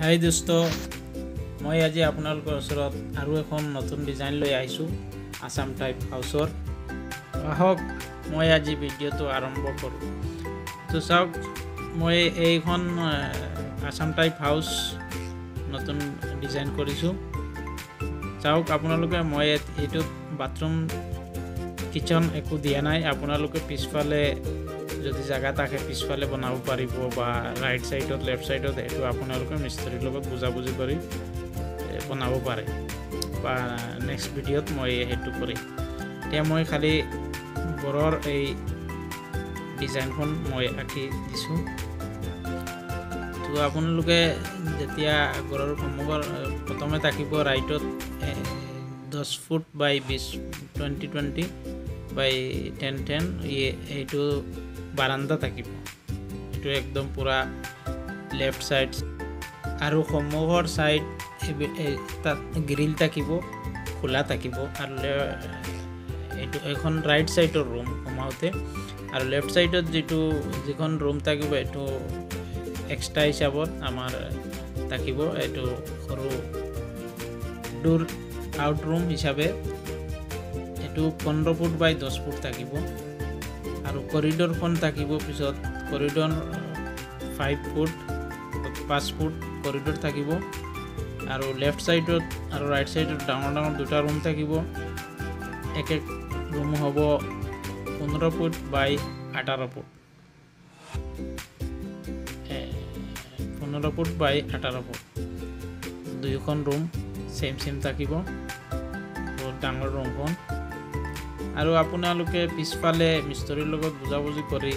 হাই দোস্ত, মই আজি আপোনালোকৰ ওচৰত আৰু এখন নতুন ডিজাইন লৈ আহিছোঁ আসাম টাইপ হাউচৰ। আহক মই আজি ভিডিঅ'টো আৰম্ভ কৰোঁ। তো চাওক, মই এইখন আসাম টাইপ হাউচ নতুন ডিজাইন কৰিছোঁ। চাওক আপোনালোকে, মই এইটোত বাথৰুম কিচেন একো দিয়া নাই। আপোনালোকে পিছফালে যদি জায়গা থাকে পিছফালে বনাব পাৰিব, বা ৰাইট সাইডত লেফ্ট সাইডত এইটো আপোনালোকে মিস্ত্ৰীৰ লগত বুজাবুজি কৰি বনাব পাৰে, বা নেক্সট ভিডিঅ'ত মই সেইটো কৰিম। এতিয়া মই খালি ঘৰৰ এই ডিজাইনখন মই আঁকি দিছোঁ। তো আপোনালোকে যেতিয়া ঘৰৰ সন্মুখৰ প্ৰথমে থাকিব ৰাইটত 10 ফুট বাই 20 বাই 10 এইটো বাৰান্দা থাকিব। এইটো একদম পুৰা লেফ্ট সাইড, আৰু সন্মুখৰ সাইড তাত গ্ৰিল থাকিব, খোলা থাকিব। আৰু এইখন ৰাইট সাইডৰ ৰুম সোমাওঁতে, আৰু লেফ্ট সাইডত যিখন ৰুম থাকিব এইটো এক্সট্ৰা হিচাপত আমাৰ থাকিব। এইটো সৰু ডোৰ আউট ৰুম হিচাপে এইটো 15 ফুট বাই 10 ফুট থাকিব। আৰু কৰিডৰখন থাকিব, পিছত কৰিডৰ 5 ফুট কৰিডৰ থাকিব। আৰু লেফ্ট সাইডত আৰু ৰাইট সাইডত ডাঙৰ ডাঙৰ দুটা ৰুম থাকিব। এক ৰুম হ'ব 15 ফুট বাই 18 ফুট, 15 ফুট বাই 18 ফুট। দুইখন ৰুম চেম থাকিব, বহুত ডাঙৰ ৰুমখন। আৰু আপোনালোকে পিছফালে মিস্ত্ৰীৰ লগত বুজাবুজি কৰি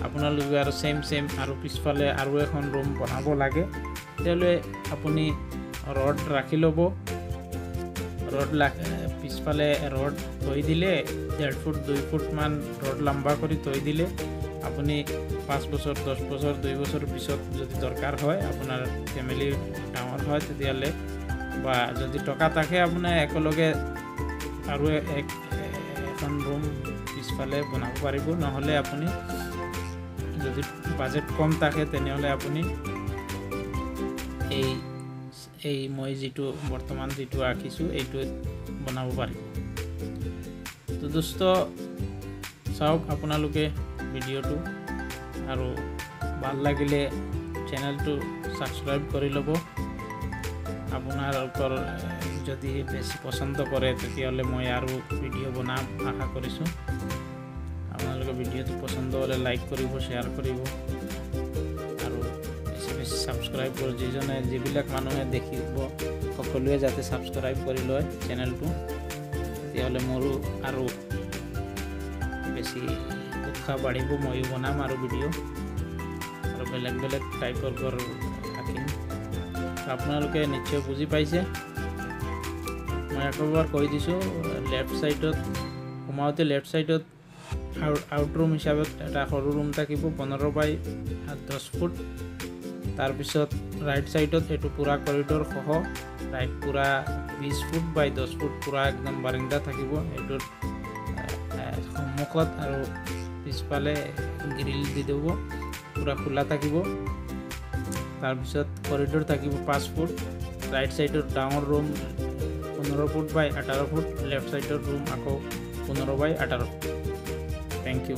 আপোনালোকে আৰু চেম আৰু পিছফালে আৰু এখন ৰুম বনাব লাগে, তেতিয়াহ'লে আপুনি ৰড ৰাখি ল'ব। পিছফালে ৰড থৈ দিলে 1.5 ফুট 2 ফুটমান ৰড লম্বা কৰি থৈ দিলে, আপুনি 5 বছৰ 10 বছৰ 2 বছৰ পিছত যদি দৰকাৰ হয়, আপোনাৰ ফেমিলি ডাঙৰ হয়, তেতিয়াহ'লে বা যদি টকা থাকে আপোনাৰ একেলগে আৰু এখন ৰুম পিছফালে বনাব পাৰিব। নহ'লে আপুনি যদি বাজেট কম থাকে তেনেহ'লে আপুনি এই মই বৰ্তমান যিটো আঁকিছোঁ এইটোত বনাব পাৰিব। তো দোস্ত, চাওক আপোনালোকে ভিডিঅ'টো, আৰু ভাল লাগিলে চেনেলটো ছাবস্ক্ৰাইব কৰি ল'ব। আপোনালোকৰ যদি বেছি পচন্দ কৰে তেতিয়াহ'লে মই আৰু ভিডিঅ' বনাম আশা কৰিছোঁ। আপোনালোকে ভিডিঅ'টো পচন্দ হ'লে লাইক কৰিব, শ্বেয়াৰ কৰিব, আৰু বেছি ছাবস্ক্ৰাইব কৰি যিবিলাক মানুহে দেখিব সকলোৱে যাতে ছাবস্ক্ৰাইব কৰি লয় চেনেলটো, তেতিয়াহ'লে মোৰো আৰু বেছি উৎসাহ বাঢ়িব। ময়ো বনাম আৰু ভিডিঅ', আৰু বেলেগ টাইপৰ ঘৰ আঁকিম। আপোনালোকে নিশ্চয় বুজি পাইছে। মই একবাৰ কৈ দিছোঁ, লেফ্ট সাইডত সোমাওঁতে লেফ্ট সাইডত আউট ৰুম হিচাপত এটা সৰু ৰুম থাকিব 15 বাই 10 ফুট। তাৰপিছত ৰাইট সাইডত এইটো পূৰা কৰিডৰ সহ ৰাইট পূৰা 20 ফুট বাই 10 ফুট পূৰা একদম বাৰান্দা থাকিব। এইটোৰ সন্মুখত আৰু পিছফালে গ্ৰিল দি দিব, পূৰা খোলা থাকিব। তাৰপিছত কৰিডৰ থাকিব 5 ফুট। ৰাইট সাইডৰ ডাঙৰ ৰুম 15 ফুট বাই 18 ফুট, লেফ্ট সাইডৰ ৰুম আকৌ 15 বাই 18 ফুট। Thank U.